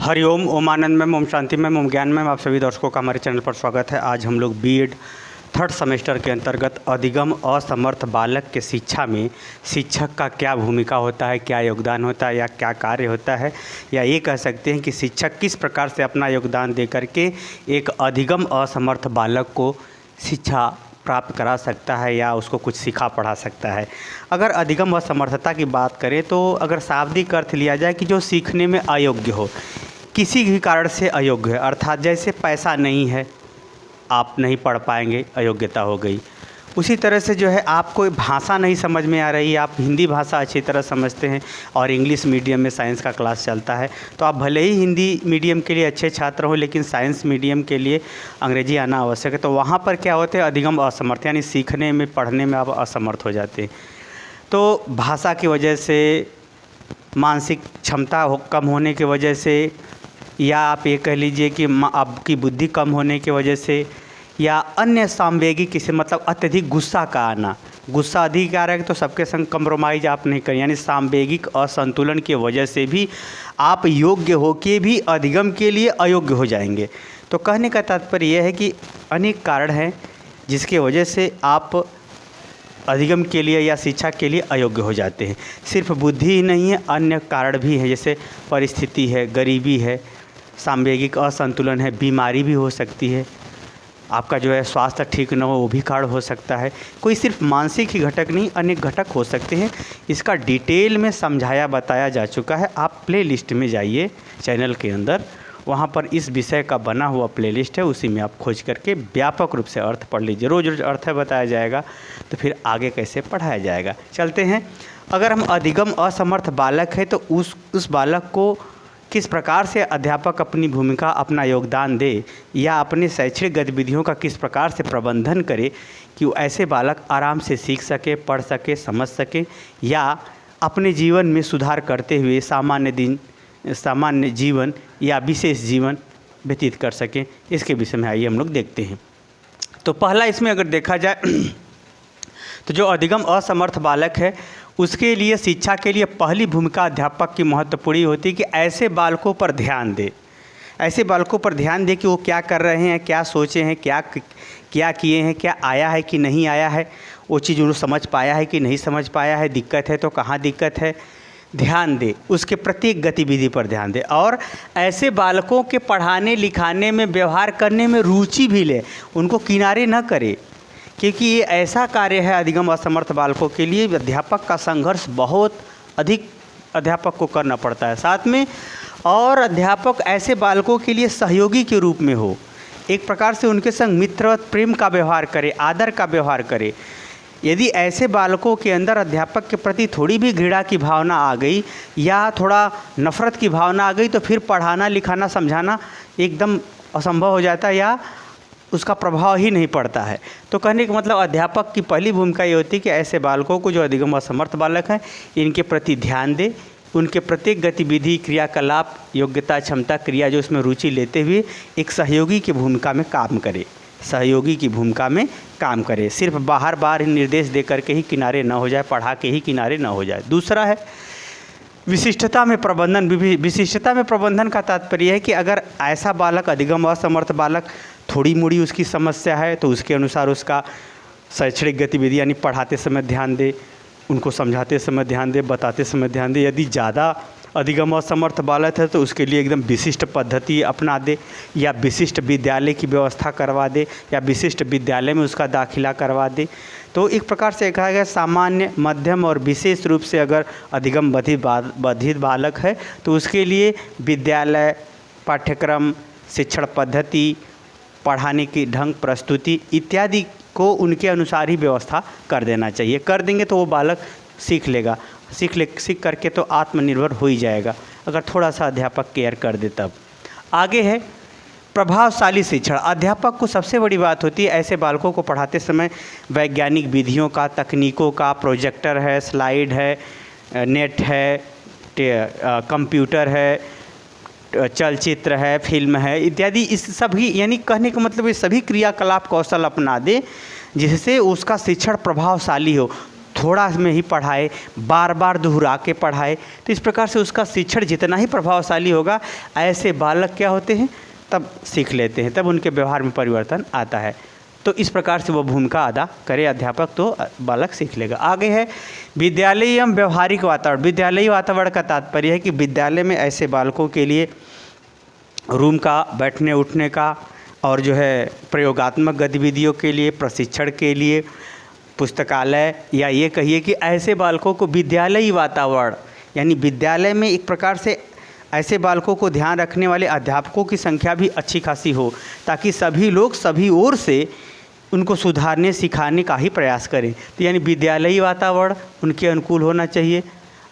हरिओम, ओम आनंद ma'am, Om Shanti ma'am, ओम ज्ञान ma'am, आप सभी दर्शकों का हमारे चैनल पर स्वागत है। आज हम लोग बीएड थर्ड सेमेस्टर के अंतर्गत अधिगम असमर्थ बालक के शिक्षा में शिक्षक का क्या भूमिका होता है, क्या योगदान होता है या क्या कार्य होता है, या ये कह सकते हैं कि शिक्षक किस प्रकार से अपना योगदान दे करके एक अधिगम असमर्थ बालक को शिक्षा प्राप्त करा सकता है या उसको कुछ सिखा पढ़ा सकता है। अगर अधिगम असमर्थता की बात करें तो अगर शाब्दिक अर्थ लिया जाए कि जो सीखने में अयोग्य हो, किसी भी कारण से अयोग्य है, अर्थात जैसे पैसा नहीं है आप नहीं पढ़ पाएंगे, अयोग्यता हो गई। उसी तरह से जो है आपको भाषा नहीं समझ में आ रही, आप हिंदी भाषा अच्छी तरह समझते हैं और इंग्लिश मीडियम में साइंस का क्लास चलता है, तो आप भले ही हिंदी मीडियम के लिए अच्छे छात्र हो लेकिन साइंस मीडियम के लिए अंग्रेजी आना आवश्यक है। तो वहाँ पर क्या होते हैं, अधिगम असमर्थ, यानी सीखने में पढ़ने में आप असमर्थ हो जाते हैं। तो भाषा की वजह से, मानसिक क्षमता कम होने की वजह से, या आप ये कह लीजिए कि आपकी बुद्धि कम होने की वजह से, या अन्य सांवेगिक किसी मतलब अत्यधिक गुस्सा का आना, गुस्सा अधिक आ रहा है तो सबके संग कंप्रोमाइज़ आप नहीं करें, यानी सांवेगिक असंतुलन की वजह से भी आप योग्य हो के भी अधिगम के लिए अयोग्य हो जाएंगे। तो कहने का तात्पर्य यह है कि अनेक कारण हैं जिसकी वजह से आप अधिगम के लिए या शिक्षा के लिए अयोग्य हो जाते हैं। सिर्फ बुद्धि ही नहीं है, अन्य कारण भी है, जैसे परिस्थिति है, गरीबी है, सांवेगिक असंतुलन है, बीमारी भी हो सकती है, आपका जो है स्वास्थ्य ठीक न हो वो भी कारण हो सकता है। कोई सिर्फ मानसिक ही घटक नहीं, अनेक घटक हो सकते हैं। इसका डिटेल में समझाया बताया जा चुका है। आप प्ले लिस्ट में जाइए चैनल के अंदर, वहाँ पर इस विषय का बना हुआ प्लेलिस्ट है, उसी में आप खोज करके व्यापक रूप से अर्थ पढ़ लीजिए। रोज़ रोज़ अर्थ बताया जाएगा तो फिर आगे कैसे पढ़ाया जाएगा। चलते हैं, अगर हम अधिगम असमर्थ बालक है तो उस बालक को किस प्रकार से अध्यापक अपनी भूमिका, अपना योगदान दे या अपने शैक्षणिक गतिविधियों का किस प्रकार से प्रबंधन करे कि वो ऐसे बालक आराम से सीख सके, पढ़ सके, समझ सके या अपने जीवन में सुधार करते हुए सामान्य जीवन या विशेष जीवन व्यतीत कर सकें। इसके विषय में आइए हम लोग देखते हैं। तो पहला इसमें अगर देखा जाए तो जो अधिगम असमर्थ बालक है उसके लिए शिक्षा के लिए पहली भूमिका अध्यापक की महत्वपूर्ण होती है कि ऐसे बालकों पर ध्यान दे, ऐसे बालकों पर ध्यान दे कि वो क्या कर रहे हैं, क्या सोचे हैं, क्या किए हैं, क्या आया है कि नहीं आया है, वो चीज़ उन्होंने समझ पाया है कि नहीं समझ पाया है, दिक्कत है तो कहाँ दिक्कत है, ध्यान दे, उसके प्रत्येक गतिविधि पर ध्यान दे। और ऐसे बालकों के पढ़ाने लिखाने में, व्यवहार करने में रुचि भी ले, उनको किनारे न करे, क्योंकि ये ऐसा कार्य है अधिगम असमर्थ बालकों के लिए अध्यापक का संघर्ष बहुत अधिक अध्यापक को करना पड़ता है। साथ में और अध्यापक ऐसे बालकों के लिए सहयोगी के रूप में हो, एक प्रकार से उनके संग मित्र प्रेम का व्यवहार करे, आदर का व्यवहार करे। यदि ऐसे बालकों के अंदर अध्यापक के प्रति थोड़ी भी घृणा की भावना आ गई या थोड़ा नफ़रत की भावना आ गई तो फिर पढ़ाना लिखाना समझाना एकदम असंभव हो जाता है या उसका प्रभाव ही नहीं पड़ता है। तो कहने का मतलब अध्यापक की पहली भूमिका ये होती है कि ऐसे बालकों को, जो अधिगम असमर्थ बालक हैं, इनके प्रति ध्यान दे, उनके प्रत्येक गतिविधि, क्रियाकलाप, योग्यता, क्षमता, क्रिया जो उसमें रुचि लेते हुए एक सहयोगी की भूमिका में काम करे, सहयोगी की भूमिका में काम करे, सिर्फ बार बार निर्देश दे करके ही किनारे न हो जाए, पढ़ा के ही किनारे न हो जाए। दूसरा है विशिष्टता में प्रबंधन। विशिष्टता में प्रबंधन का तात्पर्य है कि अगर ऐसा बालक, अधिगम असमर्थ बालक, थोड़ी मोड़ी उसकी समस्या है तो उसके अनुसार उसका शैक्षणिक गतिविधि यानी पढ़ाते समय ध्यान दे, उनको समझाते समय ध्यान दे, बताते समय ध्यान दे। यदि ज़्यादा अधिगम असमर्थ बालक है तो उसके लिए एकदम विशिष्ट पद्धति अपना दे या विशिष्ट विद्यालय की व्यवस्था करवा दे या विशिष्ट विद्यालय में उसका दाखिला करवा दे। तो एक प्रकार से कहा गया सामान्य, मध्यम और विशेष रूप से अगर अधिगम बाधित बालक है तो उसके लिए विद्यालय, पाठ्यक्रम, शिक्षण पद्धति, पढ़ाने की ढंग, प्रस्तुति इत्यादि को उनके अनुसार ही व्यवस्था कर देना चाहिए। कर देंगे तो वो बालक सीख लेगा, सीख करके तो आत्मनिर्भर हो ही जाएगा, अगर थोड़ा सा अध्यापक केयर कर दे तब। आगे है प्रभावशाली शिक्षण। अध्यापक को सबसे बड़ी बात होती है ऐसे बालकों को पढ़ाते समय वैज्ञानिक विधियों का, तकनीकों का, प्रोजेक्टर है, स्लाइड है, नेट है, कंप्यूटर है, चलचित्र है, फिल्म है इत्यादि, इस सभी, यानी कहने का मतलब ये सभी क्रियाकलाप कौशल अपना दे जिससे उसका शिक्षण प्रभावशाली हो। थोड़ा में ही पढ़ाए, बार बार दोहरा के पढ़ाए, तो इस प्रकार से उसका शिक्षण जितना ही प्रभावशाली होगा, ऐसे बालक क्या होते हैं तब सीख लेते हैं, तब उनके व्यवहार में परिवर्तन आता है। तो इस प्रकार से वो भूमिका अदा करे अध्यापक, तो बालक सीख लेगा। आगे है विद्यालय एवं व्यवहारिक वातावरण। विद्यालयी वातावरण का तात्पर्य है कि विद्यालय में ऐसे बालकों के लिए रूम का, बैठने उठने का और जो है प्रयोगात्मक गतिविधियों के लिए, प्रशिक्षण के लिए पुस्तकालय, या ये कहिए कि ऐसे बालकों को विद्यालयी वातावरण, यानी विद्यालय में एक प्रकार से ऐसे बालकों को ध्यान रखने वाले अध्यापकों की संख्या भी अच्छी खासी हो, ताकि सभी लोग सभी ओर से उनको सुधारने सिखाने का ही प्रयास करें। तो यानी विद्यालयी वातावरण उनके अनुकूल होना चाहिए,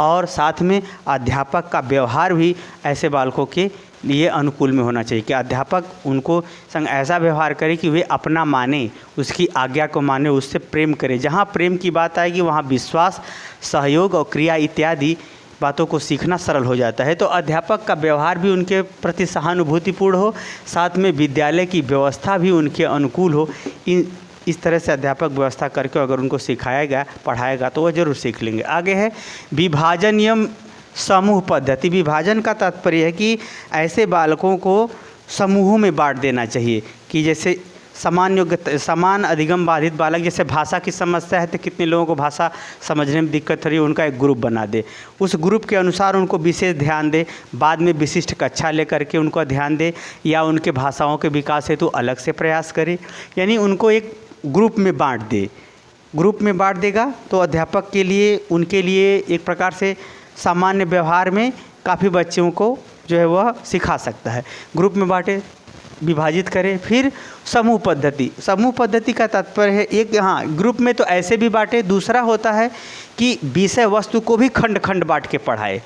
और साथ में अध्यापक का व्यवहार भी ऐसे बालकों के लिए अनुकूल में होना चाहिए कि अध्यापक उनको संग ऐसा व्यवहार करे कि वे अपना माने, उसकी आज्ञा को माने, उससे प्रेम करे। जहाँ प्रेम की बात आएगी वहाँ विश्वास, सहयोग और क्रिया इत्यादि बातों को सीखना सरल हो जाता है। तो अध्यापक का व्यवहार भी उनके प्रति सहानुभूतिपूर्ण हो, साथ में विद्यालय की व्यवस्था भी उनके अनुकूल हो। इस तरह से अध्यापक व्यवस्था करके अगर उनको सिखाएगा, पढ़ाएगा, तो वह जरूर सीख लेंगे। आगे है विभाजन एवं समूह पद्धति। विभाजन का तात्पर्य है कि ऐसे बालकों को समूहों में बांट देना चाहिए, कि जैसे समान अधिगम बाधित बालक, जैसे भाषा की समस्या है तो कितने लोगों को भाषा समझने में दिक्कत हो रही है, उनका एक ग्रुप बना दे, उस ग्रुप के अनुसार उनको विशेष ध्यान दे, बाद में विशिष्ट कक्षा लेकर के उनको ध्यान दे, या उनके भाषाओं के विकास हेतु अलग से प्रयास करे। यानी उनको एक ग्रुप में बांट दे। ग्रुप में बांट देगा तो अध्यापक के लिए, उनके लिए एक प्रकार से सामान्य व्यवहार में काफ़ी बच्चों को जो है वह सिखा सकता है। ग्रुप में बांटे, विभाजित करें। फिर समूह पद्धति। समूह पद्धति का तात्पर्य है एक, हाँ, ग्रुप में तो ऐसे भी बांटे। दूसरा होता है कि विषय वस्तु को भी खंड खंड बांट के पढ़ाए।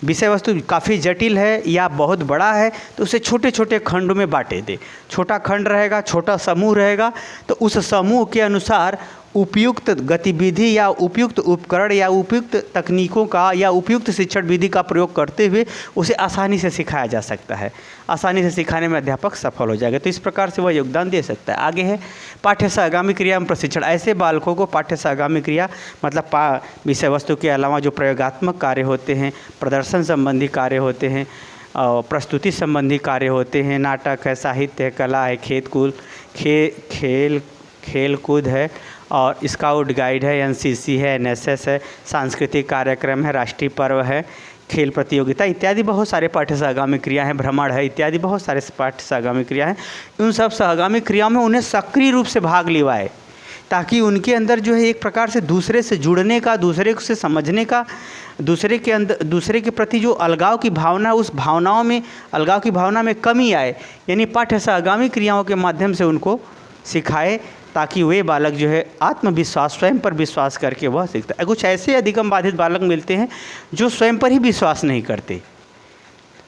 विषय वस्तु काफ़ी जटिल है या बहुत बड़ा है तो उसे छोटे छोटे खंडों में बांटे दे। छोटा खंड रहेगा, छोटा समूह रहेगा, तो उस समूह के अनुसार उपयुक्त गतिविधि या उपयुक्त उपकरण या उपयुक्त तकनीकों का या उपयुक्त शिक्षण विधि का प्रयोग करते हुए उसे आसानी से सिखाया जा सकता है। आसानी से सिखाने में अध्यापक सफल हो जाएगा। तो इस प्रकार से वह योगदान दे सकता है। आगे है पाठ्य सहगामी क्रिया एवं प्रशिक्षण। ऐसे बालकों को पाठ्य सहगामी क्रिया मतलब विषय वस्तु के अलावा जो प्रयोगात्मक कार्य होते हैं, प्रदर्शन संबंधी कार्य होते हैं, प्रस्तुति संबंधी कार्य होते हैं, नाटक है, साहित्य है, कला है, खेल कूद है, और स्काउट गाइड है, एनसीसी है, एनएसएस है, सांस्कृतिक कार्यक्रम है, राष्ट्रीय पर्व है, खेल प्रतियोगिता इत्यादि बहुत सारे पाठ्य सहगामी क्रिया हैं, भ्रमण है इत्यादि बहुत सारे पाठ्य सहगामी क्रिया हैं। उन सब सहगामी क्रियाओं में उन्हें सक्रिय रूप से भाग लिवाए, ताकि उनके अंदर जो है एक प्रकार से दूसरे से जुड़ने का, दूसरे से समझने का, दूसरे के प्रति जो अलगाव की भावना, उस भावनाओं में, अलगाव की भावना में कमी आए। यानी पाठ्य सहगामी क्रियाओं के माध्यम से उनको सिखाए, ताकि वे बालक जो है आत्मविश्वास, स्वयं पर विश्वास करके वह सीखता है। कुछ ऐसे अधिगम बाधित बालक मिलते हैं जो स्वयं पर ही विश्वास नहीं करते।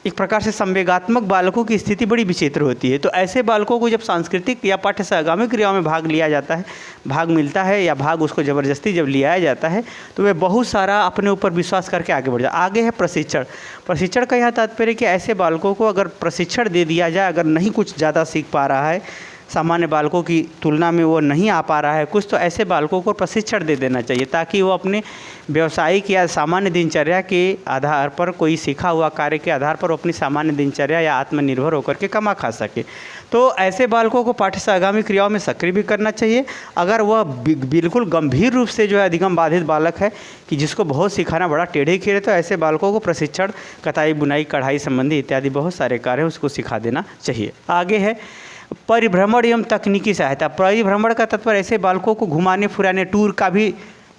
एक प्रकार से संवेगात्मक बालकों की स्थिति बड़ी विचित्र होती है। तो ऐसे बालकों को जब सांस्कृतिक या पाठ्य सहगामी क्रियाओं में भाग लिया जाता है, भाग मिलता है या भाग उसको ज़बरदस्ती जब लिया जाता है, तो वे बहुत सारा अपने ऊपर विश्वास करके आगे बढ़ जाए। आगे है प्रशिक्षण। प्रशिक्षण का यह तात्पर्य कि ऐसे बालकों को अगर प्रशिक्षण दे दिया जाए, अगर नहीं कुछ ज़्यादा सीख पा रहा है, सामान्य बालकों की तुलना में वो नहीं आ पा रहा है कुछ, तो ऐसे बालकों को प्रशिक्षण दे देना चाहिए, ताकि वो अपने व्यावसायिक या सामान्य दिनचर्या के आधार पर, कोई सीखा हुआ कार्य के आधार पर अपनी सामान्य दिनचर्या या आत्मनिर्भर होकर के कमा खा सके। तो ऐसे बालकों को पाठ्य सहगामी क्रियाओं में सक्रिय भी करना चाहिए। अगर वह बिल्कुल गंभीर रूप से जो है अधिगम बाधित बालक है कि जिसको बहुत सिखाना बड़ा टेढ़े खीरे, तो ऐसे बालकों को प्रशिक्षण, कताई बुनाई कढ़ाई संबंधी इत्यादि बहुत सारे कार्य उसको सिखा देना चाहिए। आगे है परिभ्रमण एवं तकनीकी सहायता। परिभ्रमण का तात्पर्य ऐसे बालकों को घुमाने फिराने, टूर का भी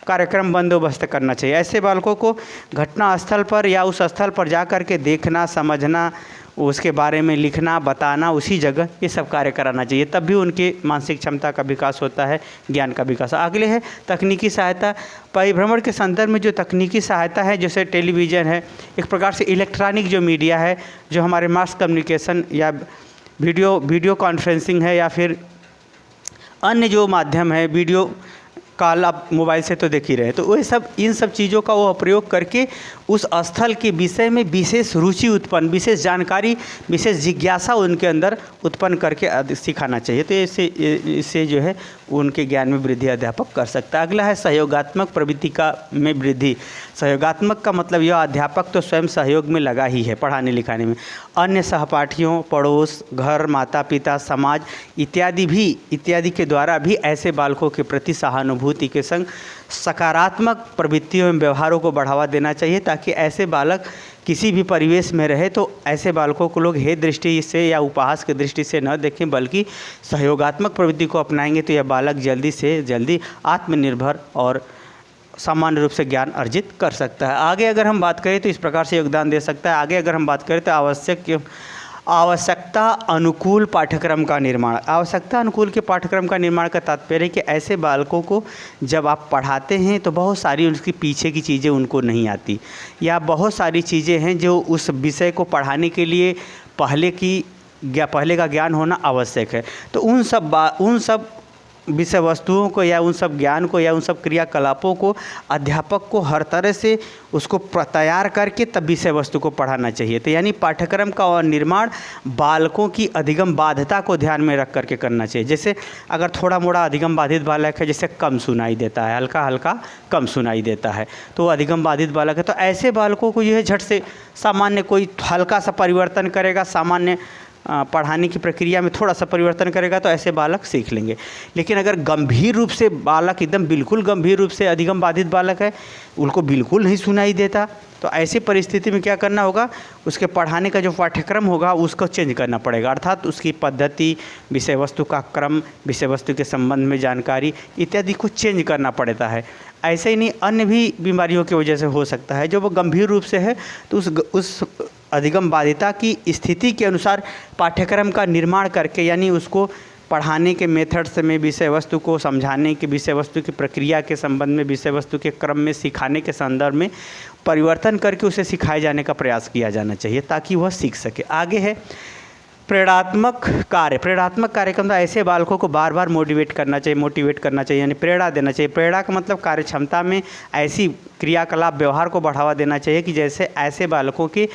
कार्यक्रम बंदोबस्त करना चाहिए। ऐसे बालकों को घटना स्थल पर या उस स्थल पर जा कर के देखना, समझना, उसके बारे में लिखना, बताना उसी जगह, ये सब कार्य कराना चाहिए। तब भी उनकी मानसिक क्षमता का विकास होता है, ज्ञान का विकास। अगले है तकनीकी सहायता। परिभ्रमण के संदर्भ में जो तकनीकी सहायता है, जैसे टेलीविज़न है, एक प्रकार से इलेक्ट्रॉनिक जो मीडिया है, जो हमारे मास कम्युनिकेशन या वीडियो कॉन्फ्रेंसिंग है, या फिर अन्य जो माध्यम है, वीडियो कॉल आप मोबाइल से तो देख ही रहे हैं, तो वही सब, इन सब चीज़ों का वो प्रयोग करके उस स्थल के विषय में विशेष रुचि उत्पन्न, विशेष जानकारी, विशेष जिज्ञासा उनके अंदर उत्पन्न करके सिखाना चाहिए। तो इससे जो है उनके ज्ञान में वृद्धि अध्यापक कर सकता है। अगला है सहयोगात्मक प्रवृत्ति का में वृद्धि। सहयोगात्मक का मतलब यह अध्यापक तो स्वयं सहयोग में लगा ही है पढ़ाने लिखाने में, अन्य सहपाठियों, पड़ोस, घर, माता पिता, समाज इत्यादि के द्वारा भी ऐसे बालकों के प्रति सहानुभूति के संग सकारात्मक प्रवृत्तियों एवं व्यवहारों को बढ़ावा देना चाहिए, ताकि ऐसे बालक किसी भी परिवेश में रहे तो ऐसे बालकों को लोग हेय दृष्टि से या उपहास की दृष्टि से न देखें, बल्कि सहयोगात्मक प्रवृत्ति को अपनाएंगे तो यह बालक जल्दी से जल्दी आत्मनिर्भर और सामान्य रूप से ज्ञान अर्जित कर सकता है। आगे अगर हम बात करें तो इस प्रकार से योगदान दे सकता है। आगे अगर हम बात करें तो आवश्यकता अनुकूल पाठ्यक्रम का निर्माण। आवश्यकता अनुकूल के पाठ्यक्रम का निर्माण का तात्पर्य है कि ऐसे बालकों को जब आप पढ़ाते हैं तो बहुत सारी उसके पीछे की चीज़ें उनको नहीं आती, या बहुत सारी चीज़ें हैं जो उस विषय को पढ़ाने के लिए पहले का ज्ञान होना आवश्यक है। तो उन सब विषय वस्तुओं को या उन सब ज्ञान को या उन सब क्रियाकलापों को अध्यापक को हर तरह से उसको तैयार करके तब विषय वस्तु को पढ़ाना चाहिए। तो यानी पाठ्यक्रम का निर्माण बालकों की अधिगम बाध्यता को ध्यान में रख करके करना चाहिए। जैसे अगर थोड़ा मोड़ा अधिगम बाधित बालक है, जैसे कम सुनाई देता है, हल्का हल्का कम सुनाई देता है, तो अधिगम बाधित बालक है, तो ऐसे बालकों को यह झट से सामान्य कोई हल्का सा परिवर्तन करेगा, सामान्य पढ़ाने की प्रक्रिया में थोड़ा सा परिवर्तन करेगा तो ऐसे बालक सीख लेंगे। लेकिन अगर गंभीर रूप से बालक एकदम बिल्कुल गंभीर रूप से अधिगम बाधित बालक है, उनको बिल्कुल नहीं सुनाई देता, तो ऐसी परिस्थिति में क्या करना होगा, उसके पढ़ाने का जो पाठ्यक्रम होगा उसको चेंज करना पड़ेगा। अर्थात उसकी पद्धति, विषय वस्तु का क्रम, विषय वस्तु के संबंध में जानकारी इत्यादि को चेंज करना पड़ता है। ऐसे ही नहीं अन्य भी बीमारियों की वजह से हो सकता है। जो वो गंभीर रूप से है तो उस अधिगम बाधिता की स्थिति के अनुसार पाठ्यक्रम का निर्माण करके, यानी उसको पढ़ाने के मेथड्स में, विषय वस्तु को समझाने के, विषय वस्तु की प्रक्रिया के संबंध में, विषय वस्तु के क्रम में, सिखाने के संदर्भ में परिवर्तन करके उसे सिखाए जाने का प्रयास किया जाना चाहिए ताकि वह सीख सके। आगे है प्रेरणात्मक कार्य। प्रेरणात्मक कार्यक्रम तो ऐसे बालकों को बार बार मोटिवेट करना चाहिए, यानी प्रेरणा देना चाहिए। प्रेरणा का मतलब कार्य क्षमता में ऐसी क्रियाकलाप, व्यवहार को बढ़ावा देना चाहिए कि जैसे ऐसे बालकों की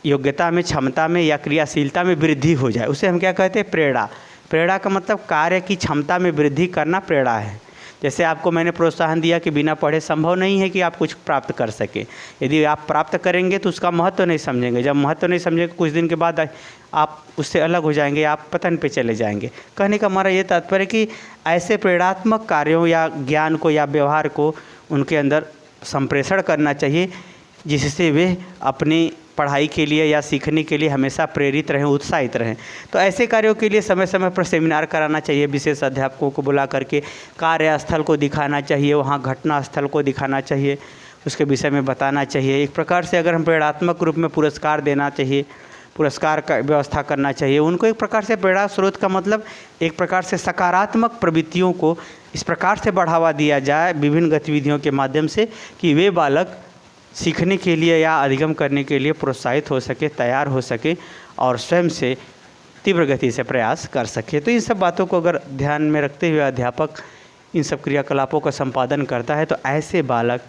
योग्यता में, क्षमता में या क्रियाशीलता में वृद्धि हो जाए। उसे हम क्या कहते हैं, प्रेरणा। प्रेरणा का मतलब कार्य की क्षमता में वृद्धि करना प्रेरणा है। जैसे आपको मैंने प्रोत्साहन दिया कि बिना पढ़े संभव नहीं है कि आप कुछ प्राप्त कर सके। यदि आप प्राप्त करेंगे तो उसका महत्व नहीं समझेंगे, जब महत्व नहीं समझेंगे कुछ दिन के बाद आप उससे अलग हो जाएंगे, आप पतन पे चले जाएंगे। कहने का हमारा ये तात्पर्य कि ऐसे प्रेरणात्मक कार्यों या ज्ञान को या व्यवहार को उनके अंदर संप्रेषण करना चाहिए, जिससे वे अपनी पढ़ाई के लिए या सीखने के लिए हमेशा प्रेरित रहें, उत्साहित रहें। तो ऐसे कार्यों के लिए समय समय पर सेमिनार कराना चाहिए, विशेष अध्यापकों को बुला करके कार्यस्थल को दिखाना चाहिए, वहाँ घटना स्थल को दिखाना चाहिए, उसके विषय में बताना चाहिए। एक प्रकार से अगर हम प्रेरणात्मक रूप में पुरस्कार देना चाहिए, पुरस्कार का व्यवस्था करना चाहिए उनको। एक प्रकार से प्रेरणा स्रोत का मतलब एक प्रकार से सकारात्मक प्रवृत्तियों को इस प्रकार से बढ़ावा दिया जाए विभिन्न गतिविधियों के माध्यम से कि वे बालक सीखने के लिए या अधिगम करने के लिए प्रोत्साहित हो सके, तैयार हो सके और स्वयं से तीव्र गति से प्रयास कर सके। तो इन सब बातों को अगर ध्यान में रखते हुए अध्यापक इन सब क्रियाकलापों का संपादन करता है तो ऐसे बालक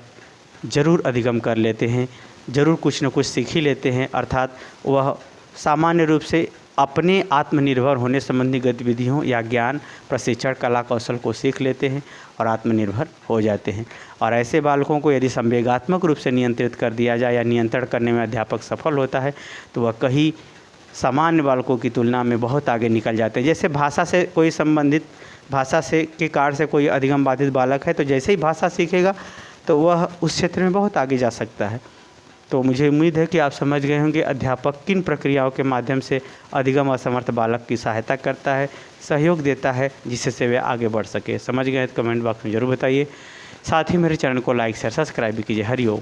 जरूर अधिगम कर लेते हैं, जरूर कुछ न कुछ सीख ही लेते हैं। अर्थात वह सामान्य रूप से अपने आत्मनिर्भर होने संबंधी गतिविधियों या ज्ञान, प्रशिक्षण, कला कौशल को सीख लेते हैं और आत्मनिर्भर हो जाते हैं। और ऐसे बालकों को यदि संवेगात्मक रूप से नियंत्रित कर दिया जाए या नियंत्रण करने में अध्यापक सफल होता है तो वह कहीं सामान्य बालकों की तुलना में बहुत आगे निकल जाते हैं। जैसे भाषा से कोई संबंधित, भाषा से के कारण से कोई अधिगम बाधित बालक है तो जैसे ही भाषा सीखेगा तो वह उस क्षेत्र में बहुत आगे जा सकता है। तो मुझे उम्मीद है कि आप समझ गए होंगे अध्यापक किन प्रक्रियाओं के माध्यम से अधिगम असमर्थ बालक की सहायता करता है, सहयोग देता है, जिससे वे आगे बढ़ सके। समझ गए तो कमेंट बॉक्स में ज़रूर बताइए। साथ ही मेरे चैनल को लाइक शेयर सब्सक्राइब भी कीजिए। हरिओम।